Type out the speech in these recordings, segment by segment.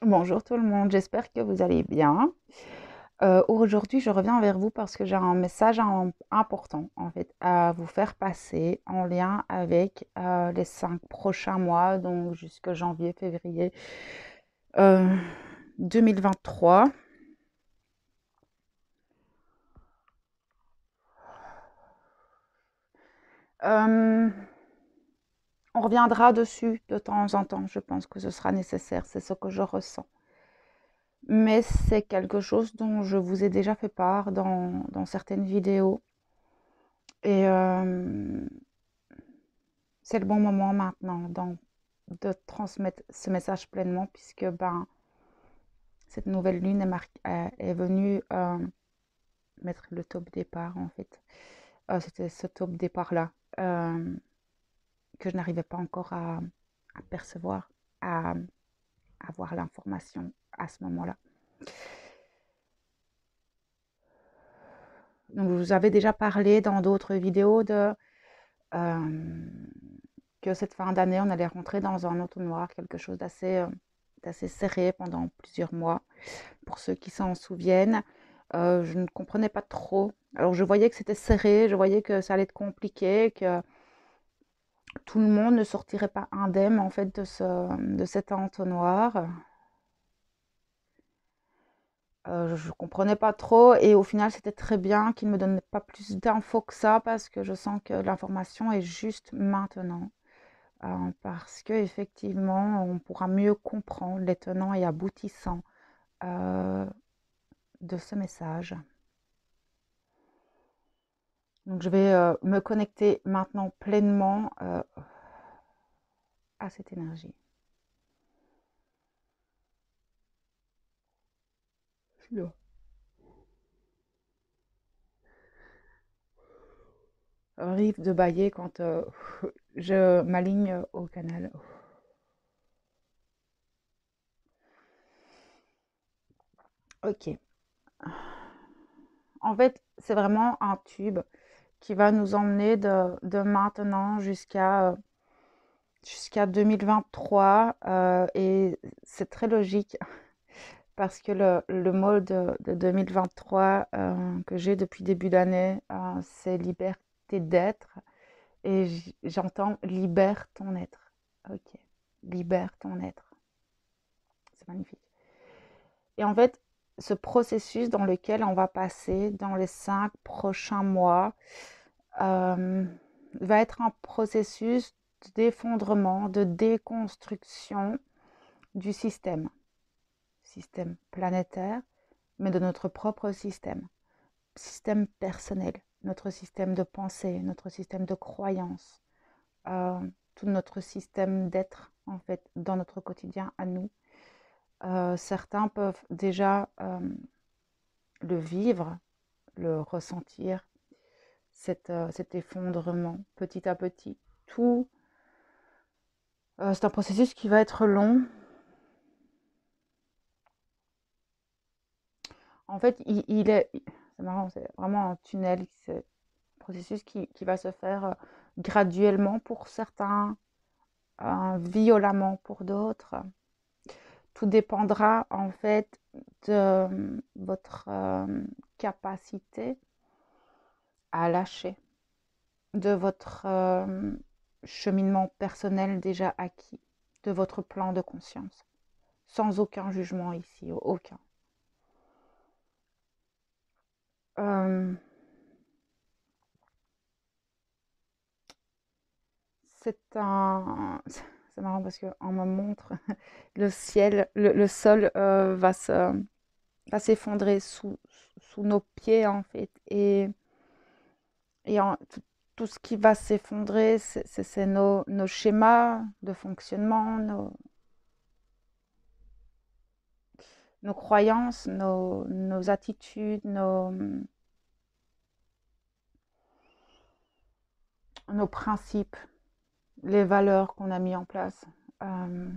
Bonjour tout le monde, j'espère que vous allez bien. Aujourd'hui, je reviens vers vous parce que j'ai un message important en fait à vous faire passer en lien avec les 5 prochains mois, donc jusque janvier, février euh, 2023. Euh, on reviendra dessus de temps en temps, je pense que ce sera nécessaire, c'est ce que je ressens. Mais c'est quelque chose dont je vous ai déjà fait part dans certaines vidéos. Et c'est le bon moment maintenant de transmettre ce message pleinement puisque ben, cette nouvelle lune est venue mettre le top départ en fait. C'était ce top départ-là euh, que je n'arrivais pas encore à percevoir, à avoir l'information à ce moment-là. Donc, je vous avais déjà parlé dans d'autres vidéos euh, que cette fin d'année, on allait rentrer dans un entonnoir, quelque chose d'assez serré pendant plusieurs mois. Pour ceux qui s'en souviennent, je ne comprenais pas trop. Alors, je voyais que c'était serré, je voyais que ça allait être compliqué, que tout le monde ne sortirait pas indemne en fait de cet entonnoir. Je ne comprenais pas trop et au final, c'était très bien qu'il ne me donne pas plus d'infos que ça parce que je sens que l'information est juste maintenant. Parce qu'effectivement, on pourra mieux comprendre les tenants et aboutissants euh, de ce message. Donc, je vais me connecter maintenant pleinement à cette énergie. Là. Arrive de bailler quand je m'aligne au canal. Ok. En fait, c'est vraiment un tube qui va nous emmener de maintenant jusqu'à 2023. Et c'est très logique parce que le mot de 2023 que j'ai depuis début d'année, c'est liberté d'être. Et j'entends libère ton être. Ok, libère ton être. C'est magnifique. Et en fait, ce processus dans lequel on va passer dans les 5 prochains mois euh, va être un processus d'effondrement, de déconstruction du système planétaire, mais de notre propre système personnel, notre système de pensée, notre système de croyance, euh, tout notre système d'être en fait dans notre quotidien à nous. Certains peuvent déjà le vivre, le ressentir, cet effondrement petit à petit. Tout, c'est un processus qui va être long. En fait, c'est marrant, c'est vraiment un tunnel, c'est un processus qui va se faire graduellement pour certains, violemment pour d'autres. Tout dépendra en fait de votre capacité à lâcher, de votre cheminement personnel déjà acquis, de votre plan de conscience, sans aucun jugement ici, aucun. Euh, c'est marrant parce qu'on me montre le ciel, le sol va s'effondrer sous nos pieds en fait. Et tout ce qui va s'effondrer, c'est nos schémas de fonctionnement, nos croyances, nos attitudes, nos principes, les valeurs qu'on a mis en place. Euh,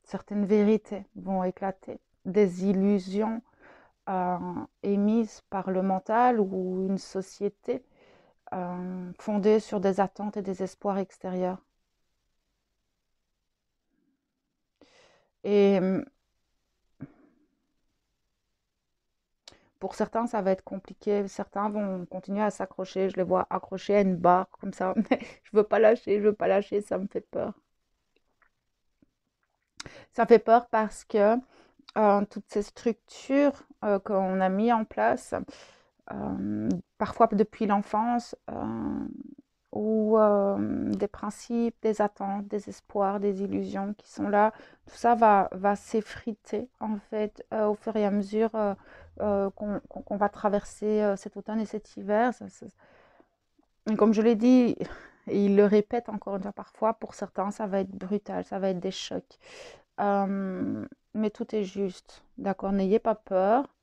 Certaines vérités vont éclater, des illusions euh, émises par le mental ou une société fondée sur des attentes et des espoirs extérieurs. Et Pour certains, ça va être compliqué. Certains vont continuer à s'accrocher. Je les vois accrochés à une barre comme ça. Mais je veux pas lâcher, je veux pas lâcher. Ça me fait peur. Ça fait peur parce que toutes ces structures qu'on a mis en place, parfois depuis l'enfance, ou des principes, des attentes, des espoirs, des illusions qui sont là, tout ça va s'effriter en fait au fur et à mesure qu'on va traverser cet automne et cet hiver. Et comme je l'ai dit, et il le répète encore une fois parfois, pour certains, ça va être brutal, ça va être des chocs. Mais tout est juste, d'accord? N'ayez pas peur,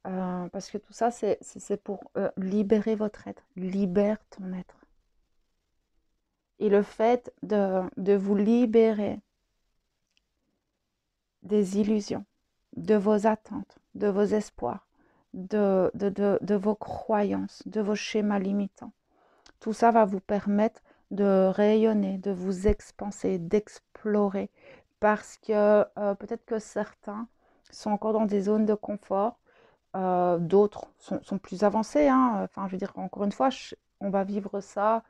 parce que tout ça, c'est pour libérer votre être. Libère ton être. Et le fait de vous libérer des illusions, de vos attentes, de vos espoirs, de vos croyances, de vos schémas limitants, tout ça va vous permettre de rayonner, de vous expanser, d'explorer. Parce que peut-être que certains sont encore dans des zones de confort, d'autres sont plus avancés, hein. Enfin, je veux dire, encore une fois, on va vivre ça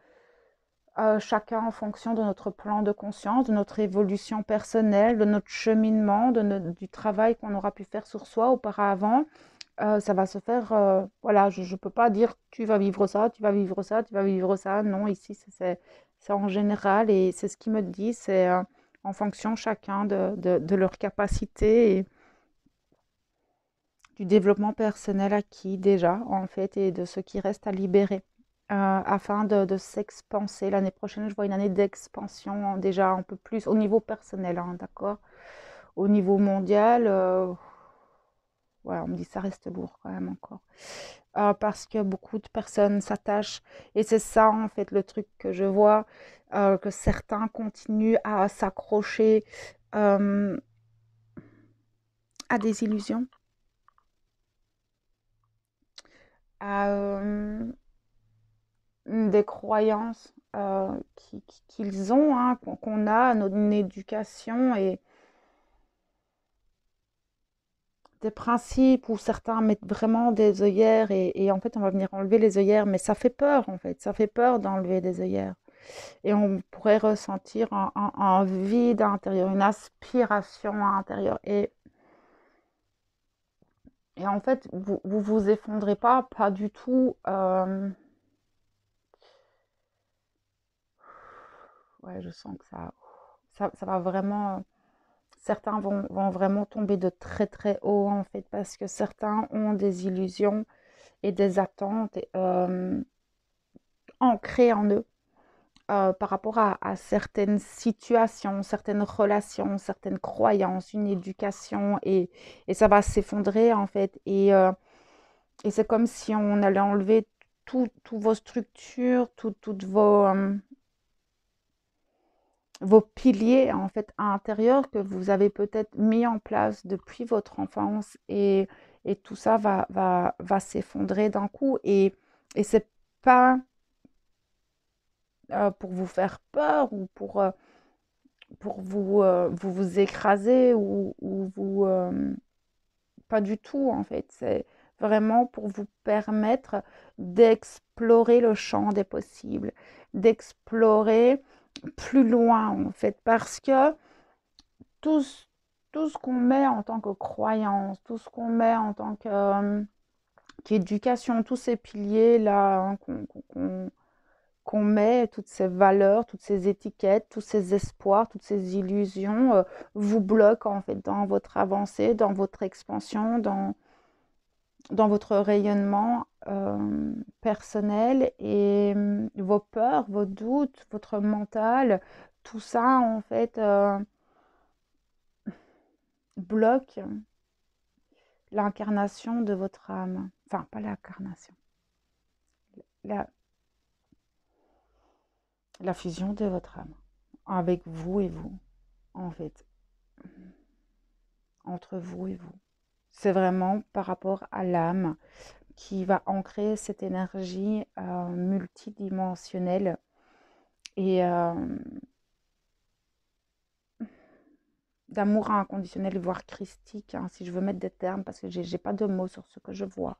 chacun en fonction de notre plan de conscience, de notre évolution personnelle, de notre cheminement, du travail qu'on aura pu faire sur soi auparavant. Ça va se faire, voilà, je ne peux pas dire tu vas vivre ça, tu vas vivre ça, tu vas vivre ça. Non, ici, c'est en général et c'est ce qu'ils me disent, c'est en fonction chacun de leur capacité et du développement personnel acquis déjà, en fait, et de ce qui reste à libérer. Afin de s'expanser. L'année prochaine, je vois une année d'expansion déjà un peu plus au niveau personnel, hein, d'accord? Au niveau mondial, ouais, on me dit ça reste lourd quand même encore. Parce que beaucoup de personnes s'attachent, et c'est ça en fait le truc que je vois, que certains continuent à s'accrocher euh, à des illusions, à des croyances qu'ils ont, hein, qu'on a, une éducation et des principes où certains mettent vraiment des œillères et en fait on va venir enlever les œillères, mais ça fait peur en fait, ça fait peur d'enlever des œillères. Et on pourrait ressentir un vide intérieur, une aspiration à l'intérieur. Et en fait, vous effondrez pas du tout. Ouais, je sens que ça va vraiment. Certains vont vraiment tomber de très très haut en fait, parce que certains ont des illusions et des attentes ancrées en eux par rapport à certaines situations, certaines relations, certaines croyances, une éducation, et ça va s'effondrer en fait. Et c'est comme si on allait enlever toutes vos structures, toutes vos piliers en fait à l'intérieur que vous avez peut-être mis en place depuis votre enfance, et tout ça va s'effondrer d'un coup, et c'est pas pour vous faire peur ou pour vous écraser ou vous pas du tout en fait, c'est vraiment pour vous permettre d'explorer le champ des possibles, d'explorer plus loin en fait, parce que tout, tout ce qu'on met en tant que croyance, tout ce qu'on met en tant qu'éducation, tous ces piliers-là hein, qu'on met, toutes ces valeurs, toutes ces étiquettes, tous ces espoirs, toutes ces illusions, vous bloquent en fait dans votre avancée, dans votre expansion, dans votre rayonnement personnel, et vos peurs, vos doutes, votre mental, tout ça en fait bloque l'incarnation de votre âme. Enfin, pas l'incarnation, la, la fusion de votre âme avec vous et vous, en fait, entre vous et vous. C'est vraiment par rapport à l'âme qui va ancrer cette énergie multidimensionnelle et d'amour inconditionnel, voire christique, hein, si je veux mettre des termes, parce que j'ai pas de mots sur ce que je vois.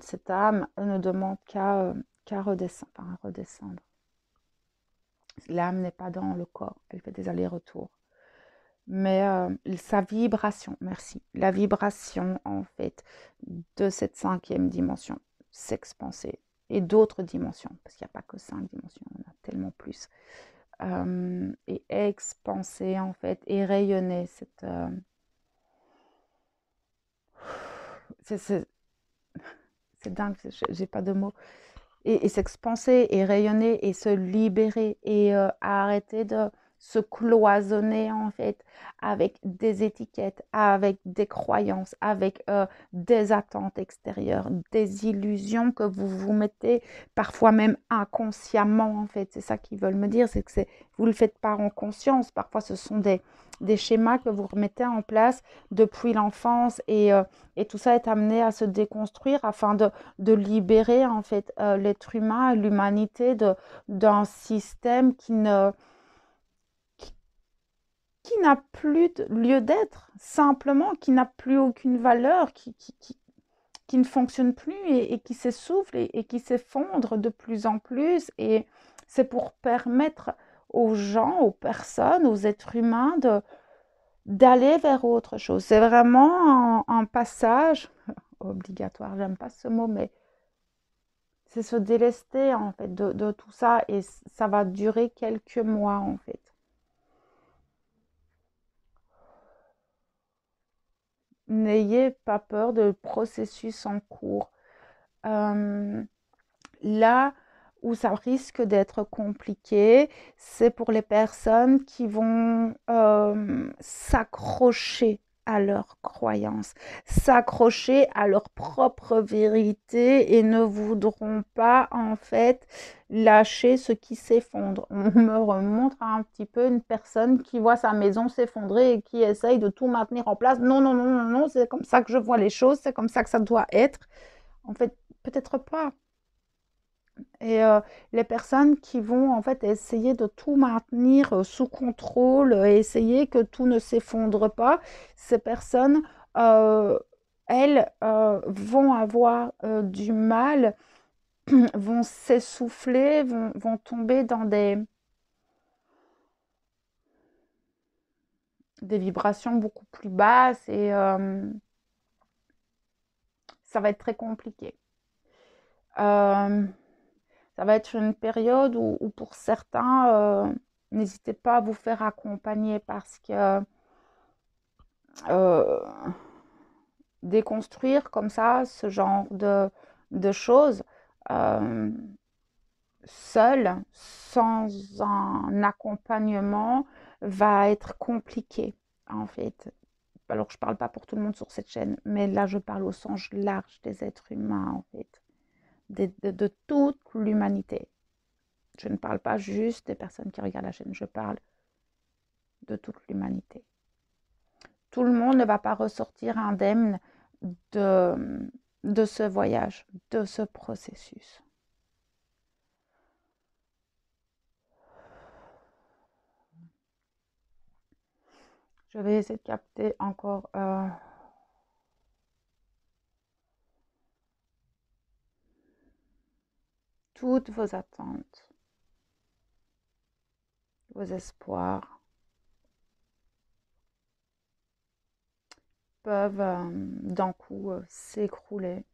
Cette âme ne demande qu'à redescendre, enfin, à redescendre. L'âme n'est pas dans le corps, elle fait des allers-retours. Mais sa vibration, merci, la vibration en fait de cette cinquième dimension s'expanser et d'autres dimensions, parce qu'il n'y a pas que 5 dimensions, on en a tellement plus. Et expanser en fait et rayonner cette c'est dingue, j'ai pas de mots, et s'expanser et rayonner et se libérer et arrêter de se cloisonner en fait avec des étiquettes, avec des croyances, avec des attentes extérieures, des illusions que vous vous mettez parfois même inconsciemment en fait. C'est ça qu'ils veulent me dire, c'est que vous le faites pas en conscience. Parfois ce sont des schémas que vous remettez en place depuis l'enfance et tout ça est amené à se déconstruire afin de libérer en fait l'être humain, l'humanité d'un système qui, qui n'a plus de lieu d'être, simplement, qui n'a plus aucune valeur, qui ne fonctionne plus et qui s'essouffle et qui s'effondre de plus en plus. Et c'est pour permettre aux gens, aux personnes, aux êtres humains d'aller vers autre chose. C'est vraiment un passage obligatoire, j'aime pas ce mot, mais c'est se délester en fait de tout ça et ça va durer quelques mois en fait. N'ayez pas peur de processus en cours. Euh, Là où ça risque d'être compliqué, c'est pour les personnes qui vont s'accrocher à leurs croyances, s'accrocher à leur propre vérité et ne voudront pas en fait lâcher ce qui s'effondre. On me remontre un petit peu une personne qui voit sa maison s'effondrer et qui essaye de tout maintenir en place. Non, non, non, non, non, c'est comme ça que je vois les choses, c'est comme ça que ça doit être. En fait, peut-être pas. Et les personnes qui vont en fait essayer de tout maintenir sous contrôle et essayer que tout ne s'effondre pas, ces personnes, euh, elles, vont avoir du mal, vont s'essouffler, vont tomber dans des vibrations beaucoup plus basses et ça va être très compliqué. Euh, Ça va être une période où pour certains, n'hésitez pas à vous faire accompagner parce que euh, déconstruire comme ça ce genre de choses euh, seul, sans un accompagnement, va être compliqué en fait. Alors je ne parle pas pour tout le monde sur cette chaîne, mais là je parle au sens large des êtres humains en fait, de toute l'humanité. Je ne parle pas juste des personnes qui regardent la chaîne, je parle de toute l'humanité. Tout le monde ne va pas ressortir indemne de, de ce voyage, de ce processus. Je vais essayer de capter encore toutes vos attentes, vos espoirs peuvent d'un coup s'écrouler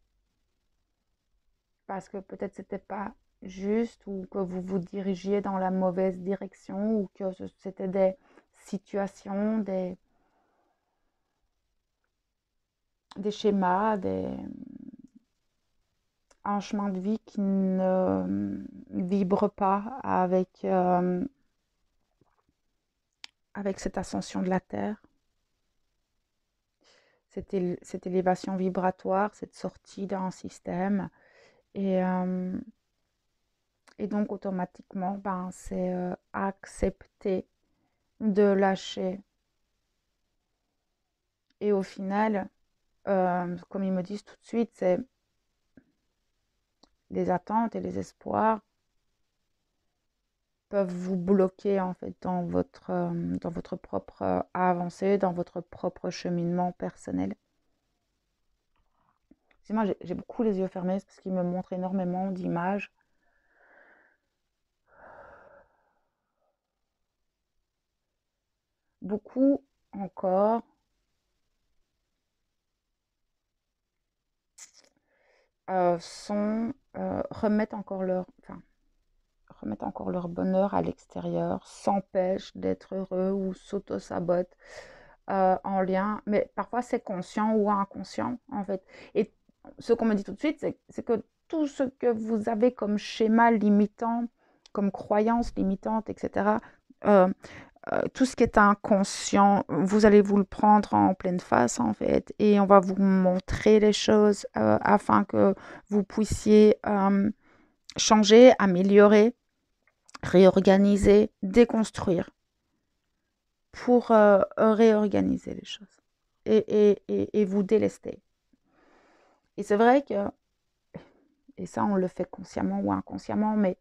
parce que peut-être c'était pas juste ou que vous vous dirigiez dans la mauvaise direction ou que c'était des situations, des schémas, un chemin de vie qui ne vibre pas avec cette ascension de la Terre, cette élévation vibratoire, cette sortie d'un système. Et, euh, et donc automatiquement, ben, c'est accepter de lâcher. Et au final, comme ils me disent tout de suite, c'est les attentes et les espoirs peuvent vous bloquer en fait dans votre propre avancée, dans votre propre cheminement personnel. Si moi j'ai beaucoup les yeux fermés, c'est parce qu'ils me montrent énormément d'images. Beaucoup encore remettent encore remettent encore leur bonheur à l'extérieur, s'empêchent d'être heureux ou s'auto-sabotent en lien. Mais parfois c'est conscient ou inconscient en fait. Et ce qu'on me dit tout de suite, c'est que tout ce que vous avez comme schéma limitant, comme croyance limitante, etc., euh, tout ce qui est inconscient, vous allez vous le prendre en pleine face en fait, et on va vous montrer les choses afin que vous puissiez changer, améliorer, réorganiser, déconstruire pour réorganiser les choses et vous délester. Et c'est vrai que, et ça on le fait consciemment ou inconsciemment, mais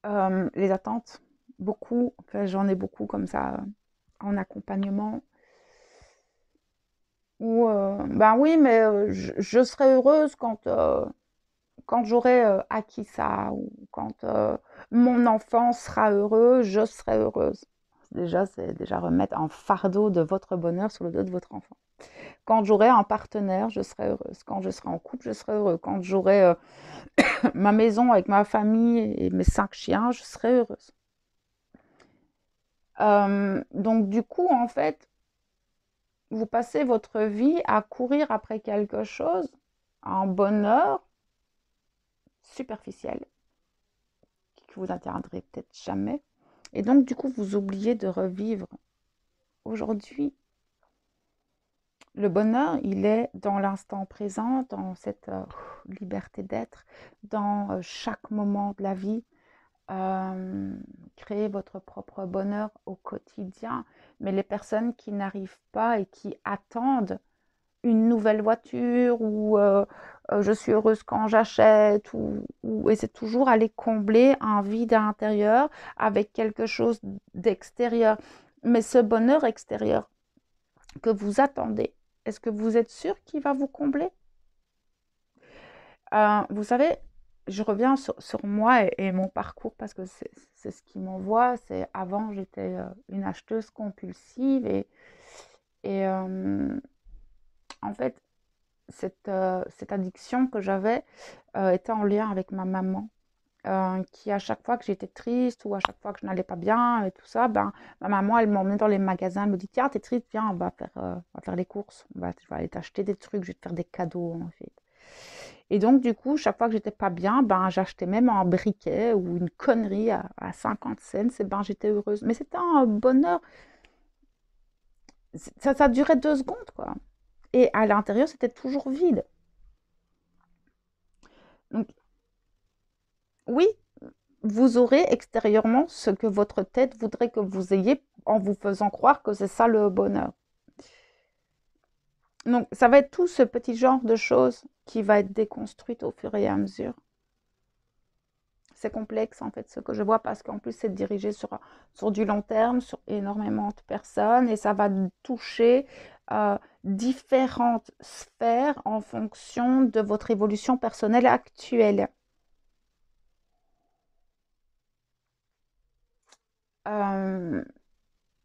les attentes, beaucoup, enfin, j'en ai beaucoup comme ça en accompagnement, où ben oui, mais je serai heureuse quand j'aurai acquis ça, ou quand mon enfant sera heureux, je serai heureuse. Déjà, c'est déjà remettre un fardeau de votre bonheur sur le dos de votre enfant. Quand j'aurai un partenaire, je serai heureuse. Quand je serai en couple, je serai heureuse. Quand j'aurai ma maison avec ma famille et mes 5 chiens, je serai heureuse. Donc du coup, en fait, vous passez votre vie à courir après quelque chose, un bonheur superficiel, que vous n'atteindrez peut-être jamais. Et donc, du coup, vous oubliez de revivre. Aujourd'hui, le bonheur, il est dans l'instant présent, dans cette liberté d'être, dans chaque moment de la vie. Créer votre propre bonheur au quotidien. Mais les personnes qui n'arrivent pas et qui attendent une nouvelle voiture ou je suis heureuse quand j'achète et c'est toujours aller combler un vide intérieur avec quelque chose d'extérieur. Mais ce bonheur extérieur que vous attendez, est-ce que vous êtes sûr qu'il va vous combler? Vous savez, je reviens sur moi et mon parcours parce que c'est ce qui m'envoie. C'est avant, j'étais une acheteuse compulsive et en fait, cette addiction que j'avais était en lien avec ma maman. Qui à chaque fois que j'étais triste ou à chaque fois que je n'allais pas bien et tout ça, ben, ma maman, elle m'emmenait dans les magasins, elle me dit, tiens, t'es triste, viens, on va faire les courses, je vais aller t'acheter des trucs, je vais te faire des cadeaux, en fait. Et donc, du coup, chaque fois que j'étais pas bien, ben, j'achetais même un briquet ou une connerie à 50 cents, et ben, j'étais heureuse. Mais c'était un bonheur, ça durait 2 secondes, quoi. Et à l'intérieur, c'était toujours vide. Donc, oui, vous aurez extérieurement ce que votre tête voudrait que vous ayez en vous faisant croire que c'est ça le bonheur. Donc, ça va être tout ce petit genre de choses qui va être déconstruite au fur et à mesure. C'est complexe en fait ce que je vois parce qu'en plus c'est dirigé sur du long terme, sur énormément de personnes et ça va toucher différentes sphères en fonction de votre évolution personnelle actuelle. Euh,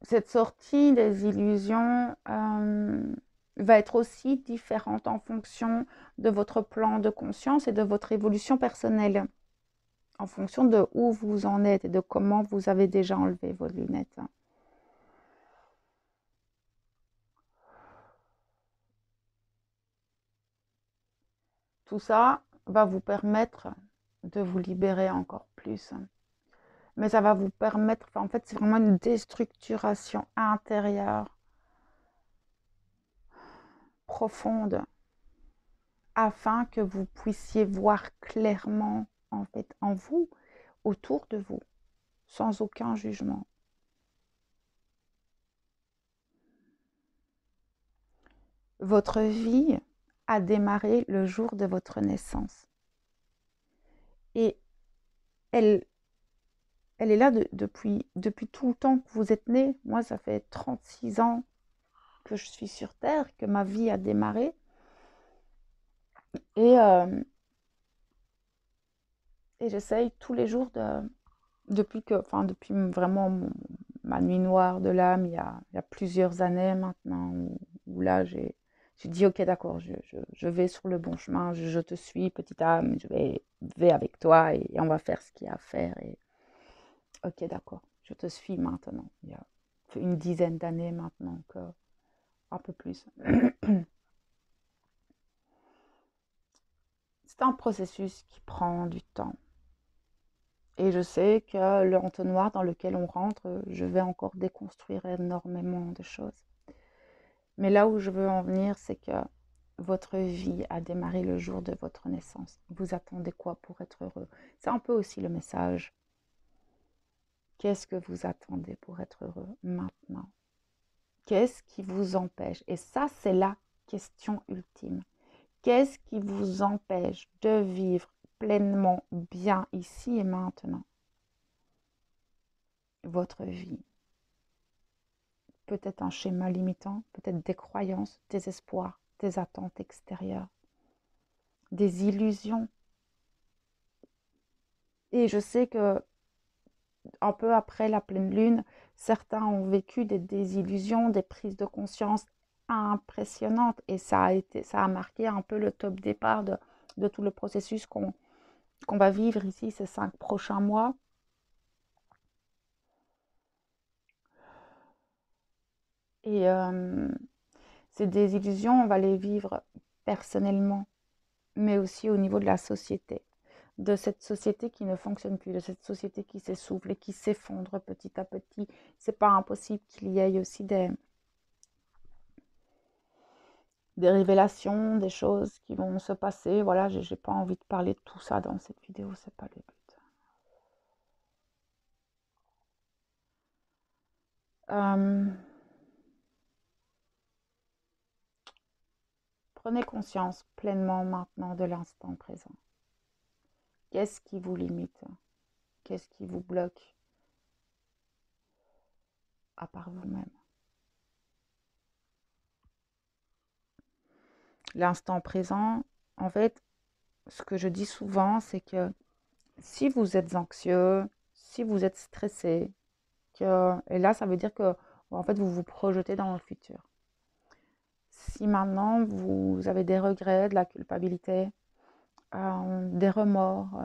cette sortie des illusions va être aussi différente en fonction de votre plan de conscience et de votre évolution personnelle, en fonction de où vous en êtes et de comment vous avez déjà enlevé vos lunettes. Tout ça va vous permettre de vous libérer encore plus. Mais ça va vous permettre, en fait, c'est vraiment une déstructuration intérieure profonde afin que vous puissiez voir clairement, en fait, en vous, autour de vous, sans aucun jugement. Votre vie a démarré le jour de votre naissance. Et elle, elle est là depuis tout le temps que vous êtes né. Moi, ça fait 36 ans que je suis sur Terre, que ma vie a démarré. Et, euh, et j'essaye tous les jours depuis vraiment ma nuit noire de l'âme, il y a plusieurs années maintenant, où là j'ai dit ok d'accord, je vais sur le bon chemin, je te suis petite âme, vais avec toi et on va faire ce qu'il y a à faire. Et ok d'accord, je te suis maintenant. Il y a une dizaine d'années maintenant, un peu plus. C'est un processus qui prend du temps. Et je sais que l'entonnoir dans lequel on rentre, je vais encore déconstruire énormément de choses. Mais là où je veux en venir, c'est que votre vie a démarré le jour de votre naissance. Vous attendez quoi pour être heureux? C'est un peu aussi le message. Qu'est-ce que vous attendez pour être heureux maintenant? Qu'est-ce qui vous empêche? Et ça, c'est la question ultime. Qu'est-ce qui vous empêche de vivre pleinement bien ici et maintenant votre vie? Peut-être un schéma limitant, peut-être des croyances, des espoirs, des attentes extérieures, des illusions. Et je sais que un peu après la pleine lune, certains ont vécu des désillusions, des prises de conscience impressionnantes. Et ça a marqué un peu le top départ de tout le processus qu'on va vivre ici ces 5 prochains mois. Et ces désillusions, on va les vivre personnellement, mais aussi au niveau de la société. De cette société qui ne fonctionne plus, de cette société qui s'essouffle et qui s'effondre petit à petit. C'est pas impossible qu'il y ait aussi des révélations, des choses qui vont se passer. Voilà, j'ai pas envie de parler de tout ça dans cette vidéo, c'est pas le but. Prenez conscience pleinement maintenant de l'instant présent. Qu'est-ce qui vous limite? Qu'est-ce qui vous bloque à part vous-même? L'instant présent, en fait, ce que je dis souvent, c'est que si vous êtes anxieux, si vous êtes stressé, et là, ça veut dire que en fait, vous vous projetez dans le futur. Si maintenant vous avez des regrets, de la culpabilité, des remords,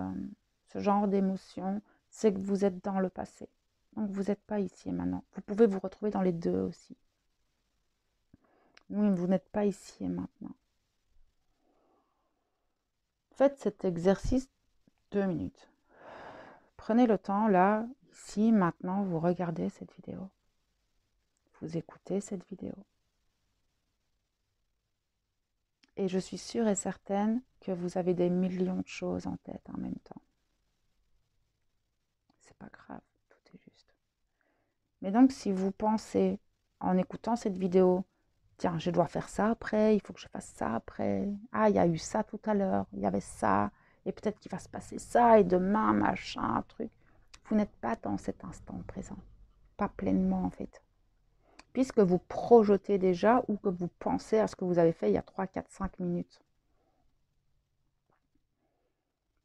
ce genre d'émotions, c'est que vous êtes dans le passé. Donc vous n'êtes pas ici et maintenant. Vous pouvez vous retrouver dans les deux aussi. Oui, vous n'êtes pas ici et maintenant. Faites cet exercice 2 minutes. Prenez le temps, là, ici, maintenant, vous regardez cette vidéo. Vous écoutez cette vidéo. Et je suis sûre et certaine que vous avez des millions de choses en tête en même temps. C'est pas grave, tout est juste. Mais donc, si vous pensez, en écoutant cette vidéo, tiens, je dois faire ça après, il faut que je fasse ça après. Ah, il y a eu ça tout à l'heure, il y avait ça, et peut-être qu'il va se passer ça, et demain, machin, truc. Vous n'êtes pas dans cet instant présent. Pas pleinement, en fait. Puisque vous projetez déjà ou que vous pensez à ce que vous avez fait il y a 3, 4, 5 minutes.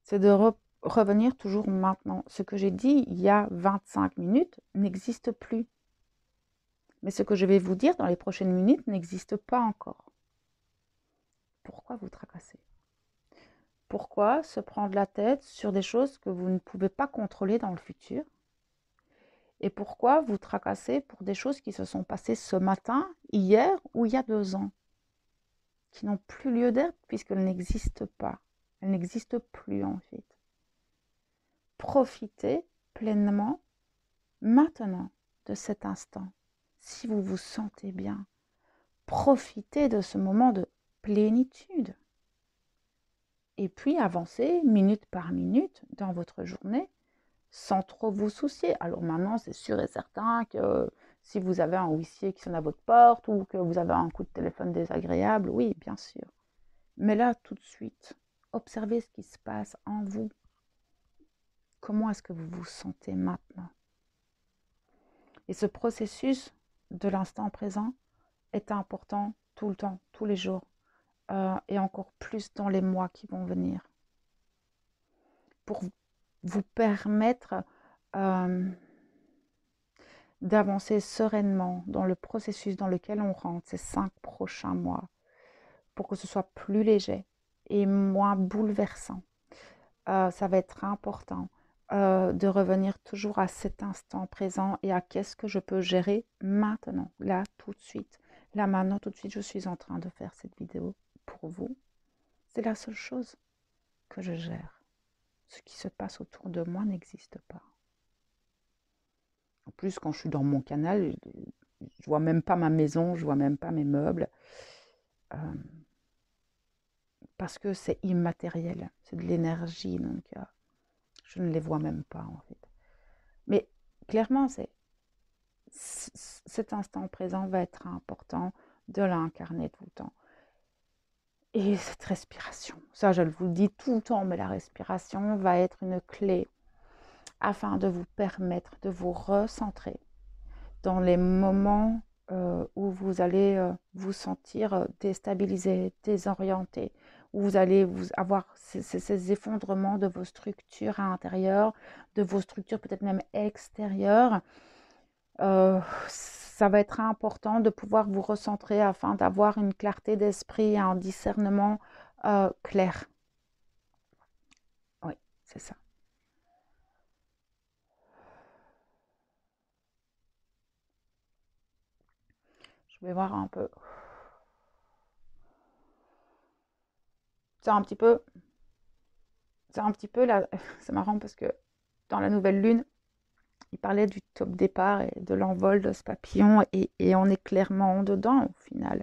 C'est de revenir toujours maintenant. Ce que j'ai dit il y a 25 minutes n'existe plus. Mais ce que je vais vous dire dans les prochaines minutes n'existe pas encore. Pourquoi vous tracasser? Pourquoi se prendre la tête sur des choses que vous ne pouvez pas contrôler dans le futur? Et pourquoi vous tracasser pour des choses qui se sont passées ce matin, hier ou il y a 2 ans, qui n'ont plus lieu d'être puisqu'elles n'existent pas. Elles n'existent plus en fait. Profitez pleinement maintenant de cet instant. Si vous vous sentez bien, profitez de ce moment de plénitude. Et puis avancez minute par minute dans votre journée sans trop vous soucier. Alors maintenant, c'est sûr et certain que si vous avez un huissier qui sonne à votre porte ou que vous avez un coup de téléphone désagréable, oui, bien sûr. Mais là, tout de suite, observez ce qui se passe en vous. comment est-ce que vous vous sentez maintenant. Et ce processus de l'instant présent est important tout le temps, tous les jours, et encore plus dans les mois qui vont venir, pour vous permettre d'avancer sereinement dans le processus dans lequel on rentre ces 5 prochains mois, pour que ce soit plus léger et moins bouleversant. Ça va être important de revenir toujours à cet instant présent et à qu'est-ce que je peux gérer maintenant, là, tout de suite. Là, maintenant, tout de suite, je suis en train de faire cette vidéo pour vous. C'est la seule chose que je gère. Ce qui se passe autour de moi n'existe pas. En plus, quand je suis dans mon canal, je vois même pas ma maison, je vois même pas mes meubles. Parce que c'est immatériel, c'est de l'énergie, donc je ne les vois même pas en fait. Mais clairement, cet instant présent va être important de l'incarner tout le temps. Et cette respiration, ça je vous le dis tout le temps, mais la respiration va être une clé afin de vous permettre de vous recentrer dans les moments où vous allez vous sentir déstabilisé, désorienté, où vous allez avoir ces effondrements de vos structures à l'intérieur, de vos structures peut-être même extérieures. Ça va être important de pouvoir vous recentrer afin d'avoir une clarté d'esprit et un discernement clair. Oui, c'est ça. Je vais voir un peu. C'est un petit peu là. C'est marrant parce que dans la nouvelle lune, il parlait du top départ et de l'envol de ce papillon et on est clairement dedans au final.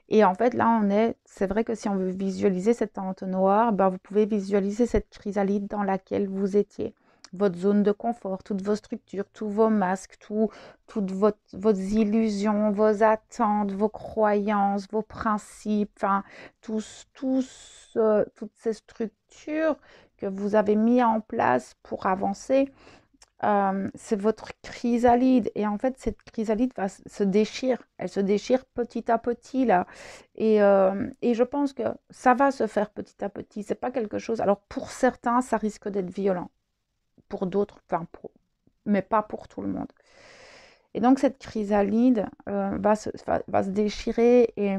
Et en fait, là, c'est vrai que si on veut visualiser cet entonnoir, ben, vous pouvez visualiser cette chrysalide dans laquelle vous étiez. Votre zone de confort, toutes vos structures, tous vos masques, toutes vos illusions, vos attentes, vos croyances, vos principes, enfin, toutes ces structures que vous avez mis en place pour avancer. C'est votre chrysalide et en fait cette chrysalide se déchire, elle se déchire petit à petit là et je pense que ça va se faire petit à petit, c'est pas quelque chose, alors pour certains ça risque d'être violent, pour d'autres, mais pas pour tout le monde, et donc cette chrysalide va se déchirer et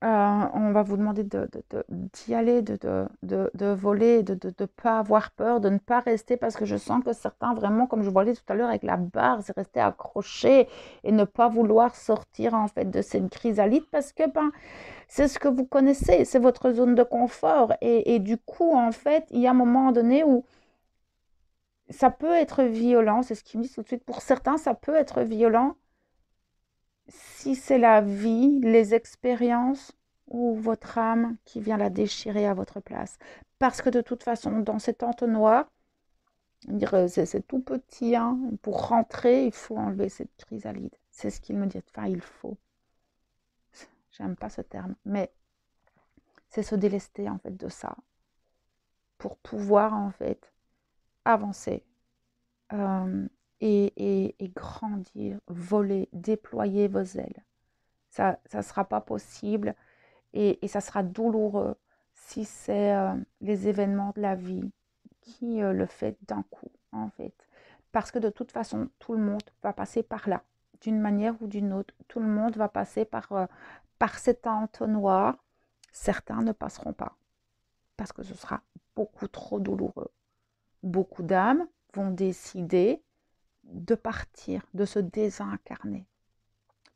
on va vous demander d'y aller, de voler, de ne pas avoir peur, de ne pas rester, parce que je sens que certains, vraiment, comme je voyais tout à l'heure avec la barre, c'est rester accroché et ne pas vouloir sortir en fait de cette chrysalide parce que c'est ce que vous connaissez, c'est votre zone de confort. Et du coup, en fait, il y a un moment donné où ça peut être violent, c'est ce qu'ils me disent tout de suite. Pour certains, ça peut être violent si c'est la vie, les expériences ou votre âme qui vient la déchirer à votre place. Parce que de toute façon, dans cet entonnoir, c'est tout petit, hein, pour rentrer, il faut enlever cette chrysalide. C'est ce qu'il me dit. Enfin, il faut. J'aime pas ce terme, mais c'est se délester en fait de ça pour pouvoir en fait avancer et grandir, voler, déployer vos ailes. Ça ne sera pas possible et ça sera douloureux si c'est les événements de la vie qui le fait d'un coup, en fait. Parce que de toute façon, tout le monde va passer par là, d'une manière ou d'une autre. Tout le monde va passer par cet entonnoir. Certains ne passeront pas, parce que ce sera beaucoup trop douloureux. Beaucoup d'âmes vont décider de partir, de se désincarner.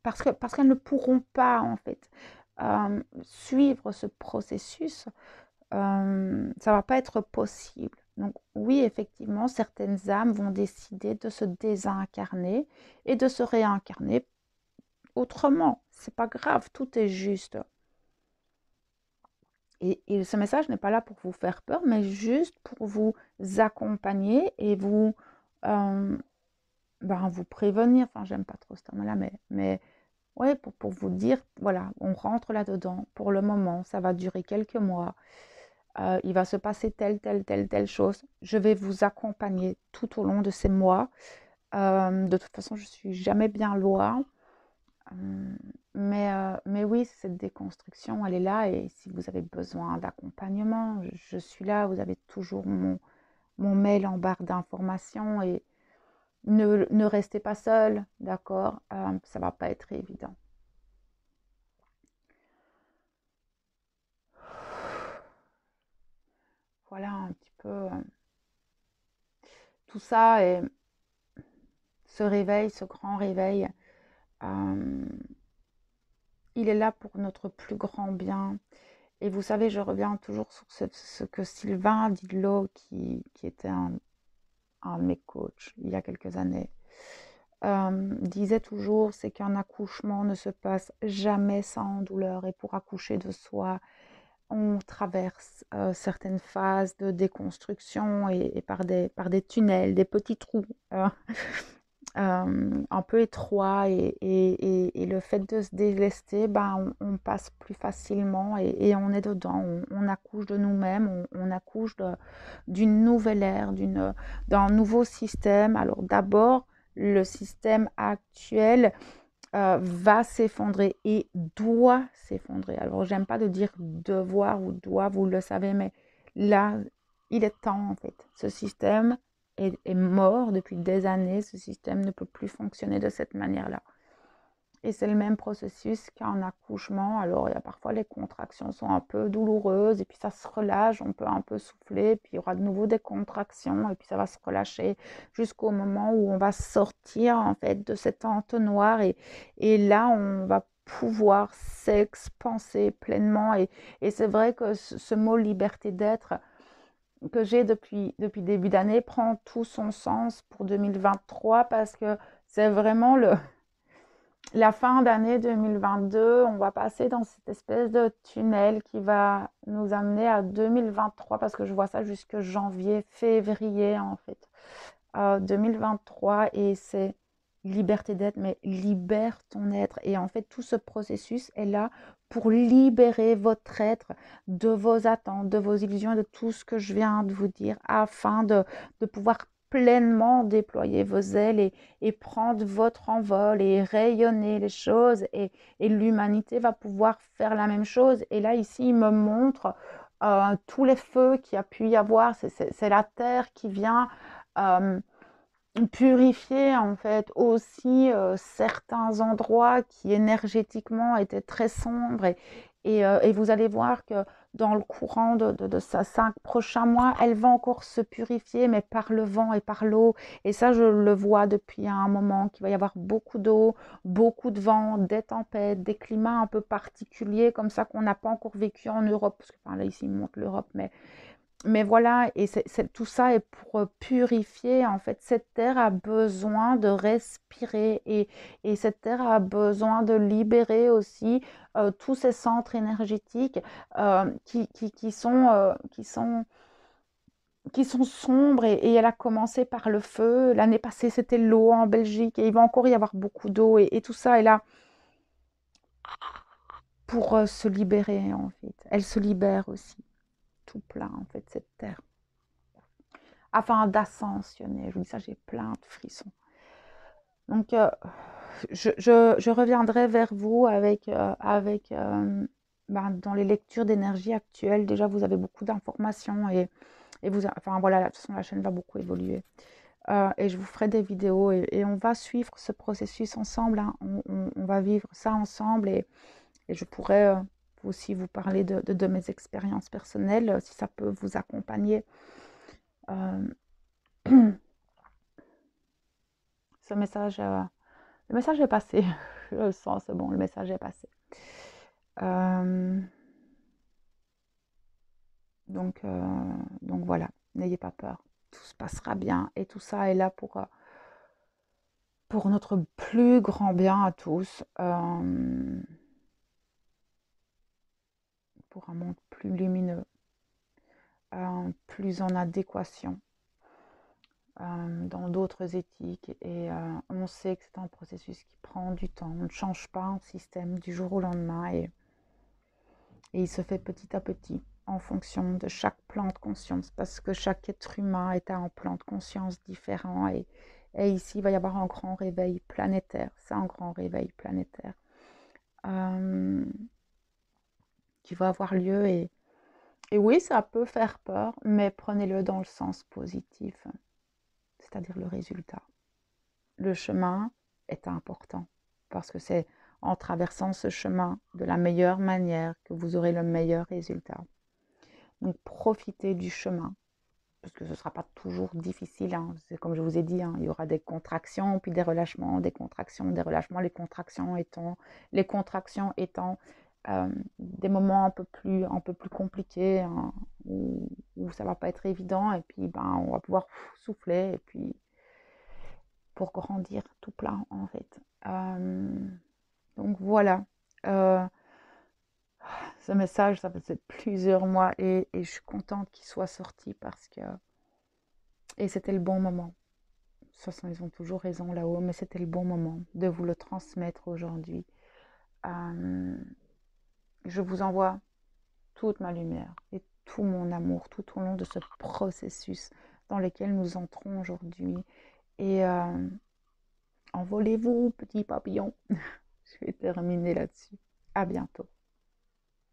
Parce qu'elles ne pourront pas, en fait, suivre ce processus. Ça ne va pas être possible. Donc oui, effectivement, certaines âmes vont décider de se désincarner et de se réincarner autrement. C'est pas grave, tout est juste. Et ce message n'est pas là pour vous faire peur, mais juste pour vous accompagner et vous vous prévenir. Enfin, j'aime pas trop ce terme-là, mais ouais, pour vous dire, voilà, on rentre là-dedans pour le moment, ça va durer quelques mois. il va se passer telle chose. Je vais vous accompagner tout au long de ces mois. De toute façon, je suis jamais bien loin. Mais oui, cette déconstruction, elle est là. Et si vous avez besoin d'accompagnement, je suis là. Vous avez toujours mon mail en barre d'informations. Et ne restez pas seul, d'accord? Ça va pas être évident. Voilà un petit peu tout ça. Et ce réveil, ce grand réveil, euh, il est là pour notre plus grand bien. Et vous savez, je reviens toujours sur ce que Sylvain Didlot, qui était un de mes coachs il y a quelques années, disait toujours, c'est qu'un accouchement ne se passe jamais sans douleur. Et pour accoucher de soi, on traverse certaines phases de déconstruction et par des tunnels, des petits trous. Un peu étroit et le fait de se délester, ben, on passe plus facilement et on est dedans, on accouche de nous-mêmes, on accouche d'une nouvelle ère, d'un nouveau système. Alors d'abord, le système actuel va s'effondrer et doit s'effondrer. Alors j'aime pas de dire devoir ou doit, vous le savez, mais là, il est temps en fait. Ce système est mort depuis des années. Ce système ne peut plus fonctionner de cette manière-là. Et c'est le même processus qu'un accouchement. Alors, il y a parfois les contractions sont un peu douloureuses et puis ça se relâche, on peut un peu souffler, puis il y aura de nouveau des contractions et puis ça va se relâcher jusqu'au moment où on va sortir en fait de cet entonnoir et là, on va pouvoir s'expanser pleinement. Et c'est vrai que ce mot liberté d'être que j'ai depuis début d'année prend tout son sens pour 2023 parce que c'est vraiment la fin d'année 2022, on va passer dans cette espèce de tunnel qui va nous amener à 2023 parce que je vois ça jusque janvier, février en fait. 2023 et c'est liberté d'être, mais libère ton être. Et en fait, tout ce processus est là pour libérer votre être de vos attentes, de vos illusions, de tout ce que je viens de vous dire afin de pouvoir pleinement déployer vos ailes et prendre votre envol et rayonner les choses et l'humanité va pouvoir faire la même chose. Et là, ici, il me montre tous les feux qu'il y a pu y avoir. C'est la terre qui vient euh, purifier en fait aussi certains endroits qui énergétiquement étaient très sombres et vous allez voir que dans le courant de ces 5 prochains mois, elle va encore se purifier, mais par le vent et par l'eau. Et ça, je le vois depuis un moment, qu'il va y avoir beaucoup d'eau, beaucoup de vent, des tempêtes, des climats un peu particuliers, comme ça qu'on n'a pas encore vécu en Europe, parce que enfin, là, ici, il montre l'Europe, mais voilà, et tout ça est pour purifier. En fait, cette terre a besoin de respirer et cette terre a besoin de libérer aussi tous ces centres énergétiques qui sont sombres et elle a commencé par le feu. L'année passée, c'était l'eau en Belgique et il va encore y avoir beaucoup d'eau et tout ça est là pour se libérer en fait. Elle se libère aussi, tout plein en fait, cette terre. Afin d'ascensionner. Je vous dis ça, j'ai plein de frissons. Donc, je reviendrai vers vous dans les lectures d'énergie actuelles. Déjà, vous avez beaucoup d'informations et vous, enfin voilà, de toute façon, la chaîne va beaucoup évoluer. Et je vous ferai des vidéos et on va suivre ce processus ensemble. Hein. On va vivre ça ensemble et je pourrais aussi vous parler de mes expériences personnelles si ça peut vous accompagner. Euh, ce message, le message est passé. Je le sens, c'est bon, le message est passé. Donc voilà, n'ayez pas peur. Tout se passera bien et tout ça est là pour notre plus grand bien à tous. Pour un monde plus lumineux, plus en adéquation dans d'autres éthiques. Et on sait que c'est un processus qui prend du temps. On ne change pas un système du jour au lendemain et il se fait petit à petit. en fonction de chaque plan de conscience, parce que chaque être humain est à un plan de conscience différent. Et ici, il va y avoir un grand réveil planétaire. C'est un grand réveil planétaire euh, qui va avoir lieu. Et oui, ça peut faire peur, mais prenez-le dans le sens positif, c'est-à-dire le résultat. Le chemin est important, parce que c'est en traversant ce chemin de la meilleure manière que vous aurez le meilleur résultat. Donc profitez du chemin, parce que ce ne sera pas toujours difficile. Hein. C'est comme je vous ai dit, hein, il y aura des contractions, puis des relâchements, des contractions, des relâchements. Les contractions étant des moments un peu plus compliqués, hein, où ça ne va pas être évident, et puis on va pouvoir souffler, et puis pour grandir tout plein en fait. Donc voilà. Euh, Ce message, ça faisait plusieurs mois et je suis contente qu'il soit sorti parce que... Et c'était le bon moment. De toute façon, ils ont toujours raison là-haut, mais c'était le bon moment de vous le transmettre aujourd'hui. Euh, je vous envoie toute ma lumière et tout mon amour tout au long de ce processus dans lequel nous entrons aujourd'hui. Et envolez-vous, petit papillon. Je vais terminer là-dessus. À bientôt.